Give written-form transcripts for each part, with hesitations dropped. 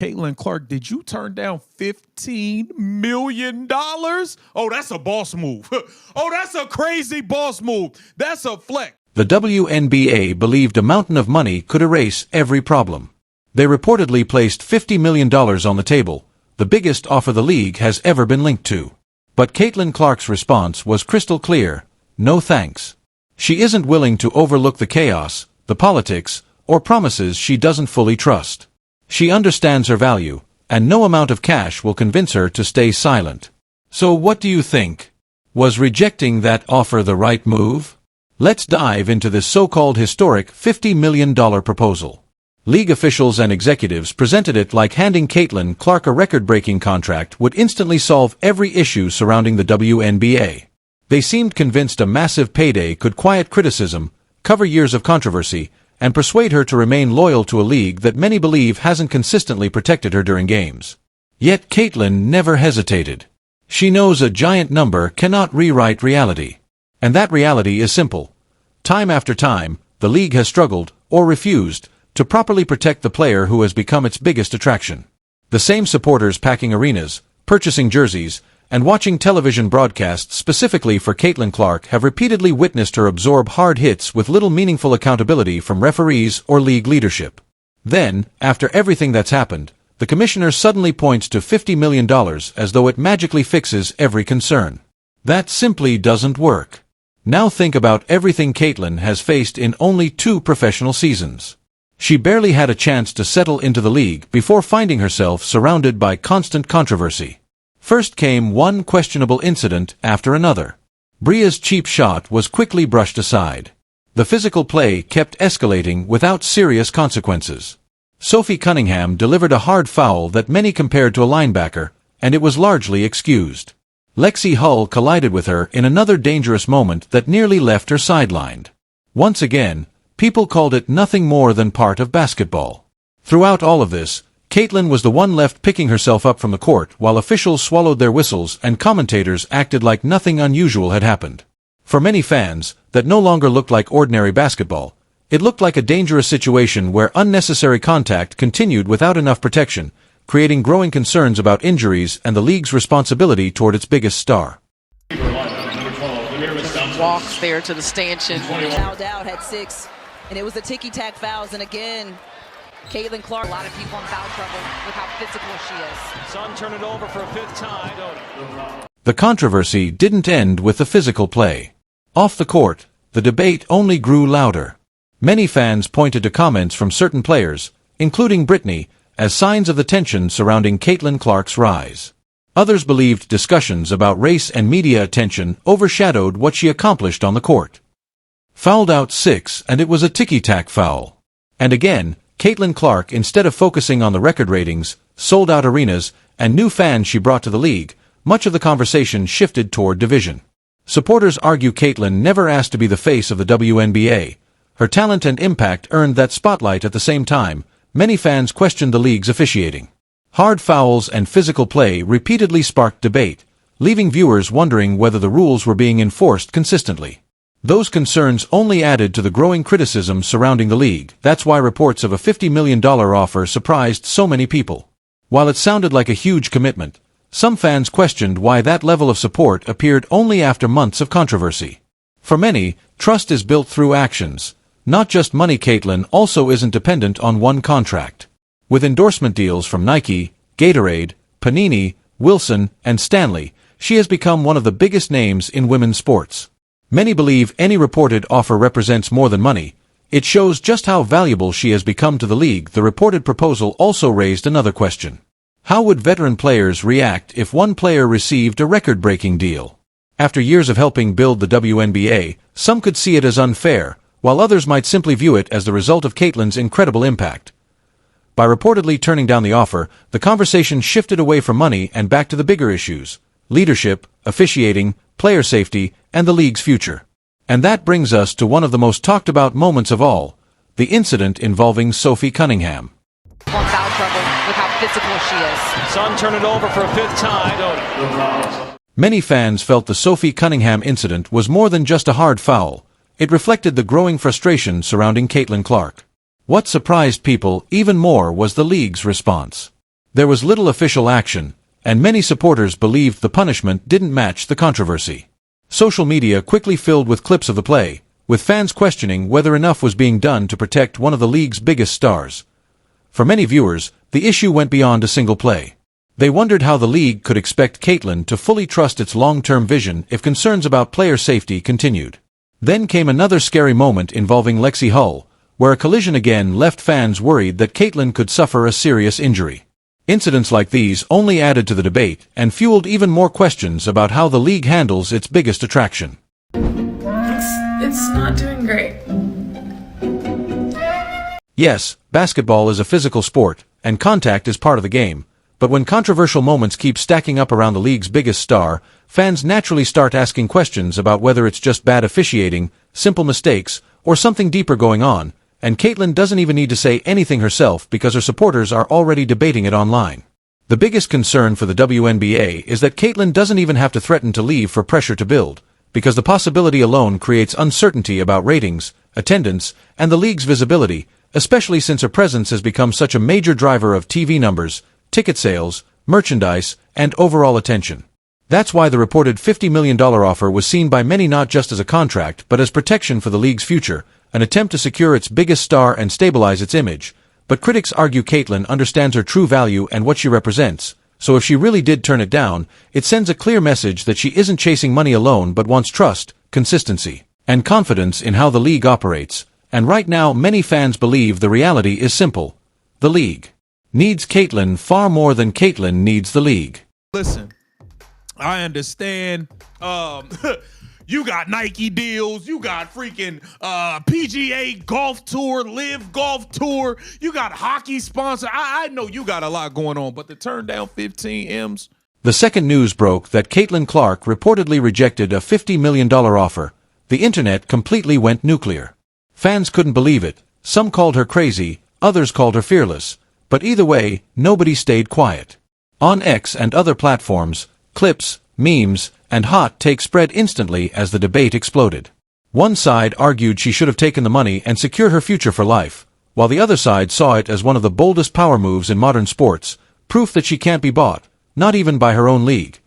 Caitlin Clark, did you turn down $15 million? Oh, that's a boss move. Oh, that's a crazy boss move. That's a flex. The WNBA believed a mountain of money could erase every problem. They reportedly placed $50 million on the table, the biggest offer the league has ever been linked to. But Caitlin Clark's response was crystal clear: no thanks. She isn't willing to overlook the chaos, the politics, or promises she doesn't fully trust. She understands her value, and no amount of cash will convince her to stay silent. So what do you think? Was rejecting that offer the right move? Let's dive into this so-called historic $50 million proposal. League officials and executives presented it like handing Caitlin Clark a record-breaking contract would instantly solve every issue surrounding the WNBA. They seemed convinced a massive payday could quiet criticism, cover years of controversy, and persuade her to remain loyal to a league that many believe hasn't consistently protected her during games. Yet Caitlin never hesitated. She knows a giant number cannot rewrite reality. And that reality is simple. Time after time, the league has struggled, or refused, to properly protect the player who has become its biggest attraction. The same supporters packing arenas, purchasing jerseys, and watching television broadcasts specifically for Caitlin Clark have repeatedly witnessed her absorb hard hits with little meaningful accountability from referees or league leadership. Then, after everything that's happened, the commissioner suddenly points to $50 million as though it magically fixes every concern. That simply doesn't work. Now think about everything Caitlin has faced in only 2 professional seasons. She barely had a chance to settle into the league before finding herself surrounded by constant controversy. First came one questionable incident after another. Bria's cheap shot was quickly brushed aside. The physical play kept escalating without serious consequences. Sophie Cunningham delivered a hard foul that many compared to a linebacker, and it was largely excused. Lexi Hull collided with her in another dangerous moment that nearly left her sidelined. Once again, people called it nothing more than part of basketball. Throughout all of this, Caitlin was the one left picking herself up from the court while officials swallowed their whistles and commentators acted like nothing unusual had happened. For many fans, that no longer looked like ordinary basketball. It looked like a dangerous situation where unnecessary contact continued without enough protection, creating growing concerns about injuries and the league's responsibility toward its biggest star. Walks there to the stanchion. Fouled out, had 6, and it was the ticky-tack fouls, and again, Caitlin Clark. A lot of people in foul trouble with how physical she is. Sun turn it over for a 5th time. The controversy didn't end with the physical play. Off the court, the debate only grew louder. Many fans pointed to comments from certain players, including Brittany, as signs of the tension surrounding Caitlin Clark's rise. Others believed discussions about race and media attention overshadowed what she accomplished on the court. Fouled out 6, and it was a ticky-tack foul. And again, Caitlin Clark, instead of focusing on the record ratings, sold-out arenas, and new fans she brought to the league, much of the conversation shifted toward division. Supporters argue Caitlin never asked to be the face of the WNBA. Her talent and impact earned that spotlight at the same time. Many fans questioned the league's officiating. Hard fouls and physical play repeatedly sparked debate, leaving viewers wondering whether the rules were being enforced consistently. Those concerns only added to the growing criticism surrounding the league. That's why reports of a $50 million offer surprised so many people. While it sounded like a huge commitment, some fans questioned why that level of support appeared only after months of controversy. For many, trust is built through actions, not just money. Caitlin also isn't dependent on one contract. With endorsement deals from Nike, Gatorade, Panini, Wilson, and Stanley, she has become one of the biggest names in women's sports. Many believe any reported offer represents more than money. It shows just how valuable she has become to the league. The reported proposal also raised another question. How would veteran players react if one player received a record-breaking deal? After years of helping build the WNBA, some could see it as unfair, while others might simply view it as the result of Caitlin's incredible impact. By reportedly turning down the offer, the conversation shifted away from money and back to the bigger issues: leadership, officiating, player safety, and the league's future. And that brings us to one of the most talked about moments of all, the incident involving Sophie Cunningham. On foul trouble with how physical she is. Sun turn it over for a 5th time. Many fans felt the Sophie Cunningham incident was more than just a hard foul. It reflected the growing frustration surrounding Caitlin Clark. What surprised people even more was the league's response. There was little official action, and many supporters believed the punishment didn't match the controversy. Social media quickly filled with clips of the play, with fans questioning whether enough was being done to protect one of the league's biggest stars. For many viewers, the issue went beyond a single play. They wondered how the league could expect Caitlin to fully trust its long-term vision if concerns about player safety continued. Then came another scary moment involving Lexi Hull, where a collision again left fans worried that Caitlin could suffer a serious injury. Incidents like these only added to the debate and fueled even more questions about how the league handles its biggest attraction. It's not doing great. Yes, basketball is a physical sport, and contact is part of the game, but when controversial moments keep stacking up around the league's biggest star, fans naturally start asking questions about whether it's just bad officiating, simple mistakes, or something deeper going on, and Caitlin doesn't even need to say anything herself because her supporters are already debating it online. The biggest concern for the WNBA is that Caitlin doesn't even have to threaten to leave for pressure to build, because the possibility alone creates uncertainty about ratings, attendance, and the league's visibility, especially since her presence has become such a major driver of TV numbers, ticket sales, merchandise, and overall attention. That's why the reported $50 million offer was seen by many not just as a contract but as protection for the league's future, an attempt to secure its biggest star and stabilize its image. But critics argue Caitlin understands her true value and what she represents, so if she really did turn it down, it sends a clear message that she isn't chasing money alone but wants trust, consistency, and confidence in how the league operates. And right now many fans believe the reality is simple. The league needs Caitlin far more than Caitlin needs the league. Listen, I understand. You got Nike deals. You got freaking PGA Golf Tour, Live Golf Tour. You got hockey sponsor. I know you got a lot going on, but to turn down 15 M's. The second news broke that Caitlin Clark reportedly rejected a $50 million offer. The internet completely went nuclear. Fans couldn't believe it. Some called her crazy, others called her fearless. But either way, nobody stayed quiet. On X and other platforms, clips, memes, and hot takes spread instantly as the debate exploded. One side argued she should have taken the money and secured her future for life, while the other side saw it as one of the boldest power moves in modern sports, proof that she can't be bought, not even by her own league.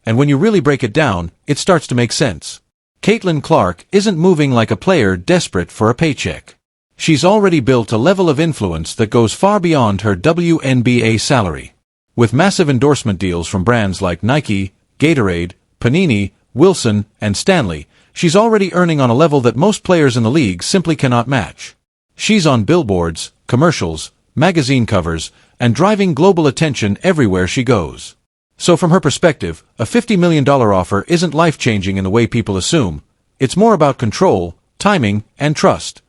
And when you really break it down, it starts to make sense. Caitlin Clark isn't moving like a player desperate for a paycheck. She's already built a level of influence that goes far beyond her WNBA salary. With massive endorsement deals from brands like Nike, Gatorade, Panini, Wilson, and Stanley, she's already earning on a level that most players in the league simply cannot match. She's on billboards, commercials, magazine covers, and driving global attention everywhere she goes. So from her perspective, a $50 million offer isn't life-changing in the way people assume. It's more about control, timing, and trust.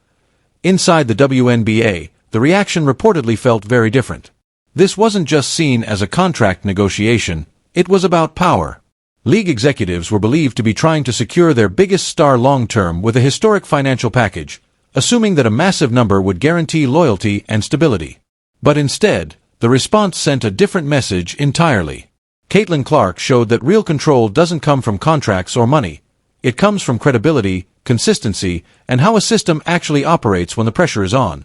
Inside the WNBA, the reaction reportedly felt very different. This wasn't just seen as a contract negotiation, it was about power. League executives were believed to be trying to secure their biggest star long-term with a historic financial package, assuming that a massive number would guarantee loyalty and stability. But instead, the response sent a different message entirely. Caitlin Clark showed that real control doesn't come from contracts or money. It comes from credibility, consistency, and how a system actually operates when the pressure is on.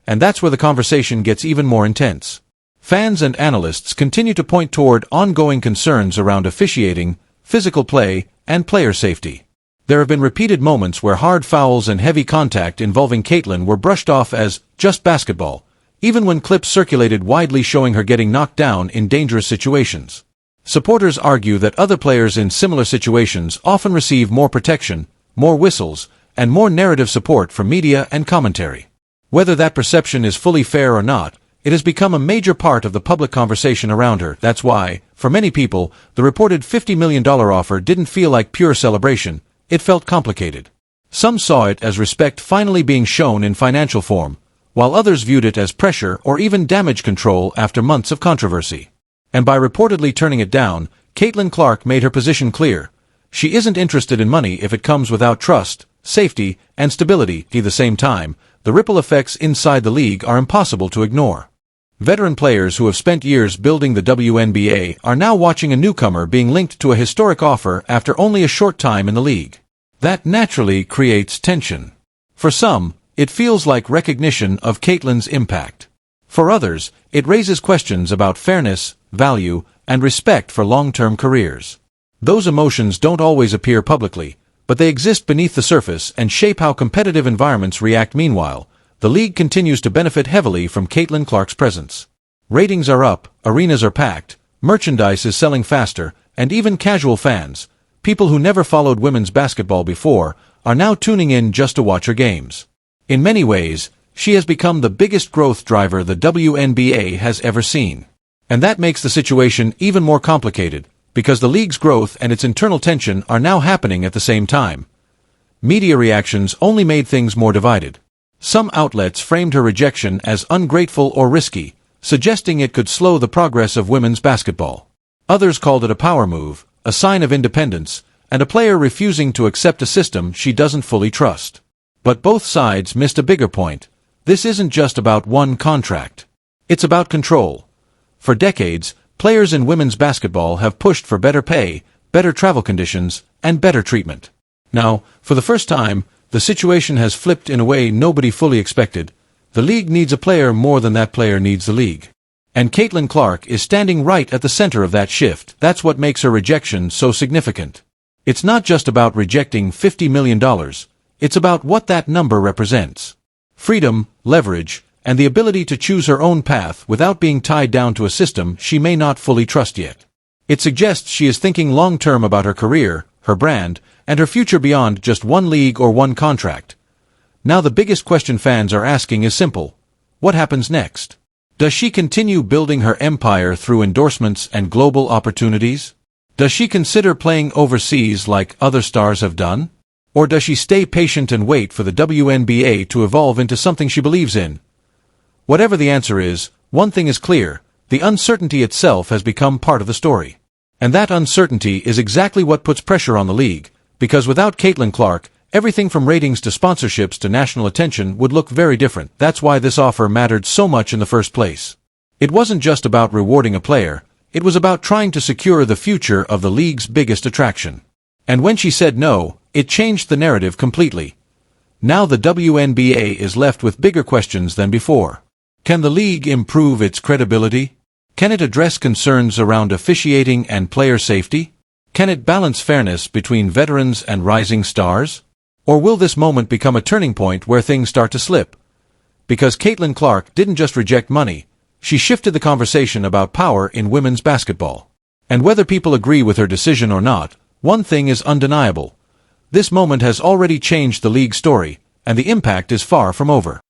And that's where the conversation gets even more intense. Fans and analysts continue to point toward ongoing concerns around officiating, physical play, and player safety. There have been repeated moments where hard fouls and heavy contact involving Caitlin were brushed off as just basketball, even when clips circulated widely showing her getting knocked down in dangerous situations. Supporters argue that other players in similar situations often receive more protection, more whistles, and more narrative support from media and commentary. Whether that perception is fully fair or not, it has become a major part of the public conversation around her. That's why, for many people, the reported $50 million offer didn't feel like pure celebration, it felt complicated. Some saw it as respect finally being shown in financial form, while others viewed it as pressure or even damage control after months of controversy. And by reportedly turning it down, Caitlin Clark made her position clear. She isn't interested in money if it comes without trust, safety, and stability. At the same time, the ripple effects inside the league are impossible to ignore. Veteran players who have spent years building the WNBA are now watching a newcomer being linked to a historic offer after only a short time in the league. That naturally creates tension. For some, it feels like recognition of Caitlin's impact. For others, it raises questions about fairness, value, and respect for long-term careers. Those emotions don't always appear publicly, but they exist beneath the surface and shape how competitive environments react. Meanwhile, the league continues to benefit heavily from Caitlin Clark's presence. Ratings are up, arenas are packed, merchandise is selling faster, and even casual fans, people who never followed women's basketball before, are now tuning in just to watch her games. In many ways, she has become the biggest growth driver the WNBA has ever seen. And that makes the situation even more complicated, because the league's growth and its internal tension are now happening at the same time. Media reactions only made things more divided. Some outlets framed her rejection as ungrateful or risky, suggesting it could slow the progress of women's basketball. Others called it a power move, a sign of independence, and a player refusing to accept a system she doesn't fully trust. But both sides missed a bigger point. This isn't just about one contract. It's about control. For decades, players in women's basketball have pushed for better pay, better travel conditions, and better treatment. Now, for the first time, the situation has flipped in a way nobody fully expected. The league needs a player more than that player needs the league. And Caitlin Clark is standing right at the center of that shift. That's what makes her rejection so significant. It's not just about rejecting $50 million. It's about what that number represents. Freedom, leverage, and the ability to choose her own path without being tied down to a system she may not fully trust yet. It suggests she is thinking long-term about her career, her brand, and her future beyond just one league or one contract. Now the biggest question fans are asking is simple. What happens next? Does she continue building her empire through endorsements and global opportunities? Does she consider playing overseas like other stars have done? Or does she stay patient and wait for the WNBA to evolve into something she believes in? Whatever the answer is, one thing is clear: the uncertainty itself has become part of the story. And that uncertainty is exactly what puts pressure on the league, because without Caitlin Clark, everything from ratings to sponsorships to national attention would look very different. That's why this offer mattered so much in the first place. It wasn't just about rewarding a player, it was about trying to secure the future of the league's biggest attraction. And when she said no, it changed the narrative completely. Now the WNBA is left with bigger questions than before. Can the league improve its credibility? Can it address concerns around officiating and player safety? Can it balance fairness between veterans and rising stars? Or will this moment become a turning point where things start to slip? Because Caitlin Clark didn't just reject money, she shifted the conversation about power in women's basketball. And whether people agree with her decision or not, one thing is undeniable. This moment has already changed the league's story, and the impact is far from over.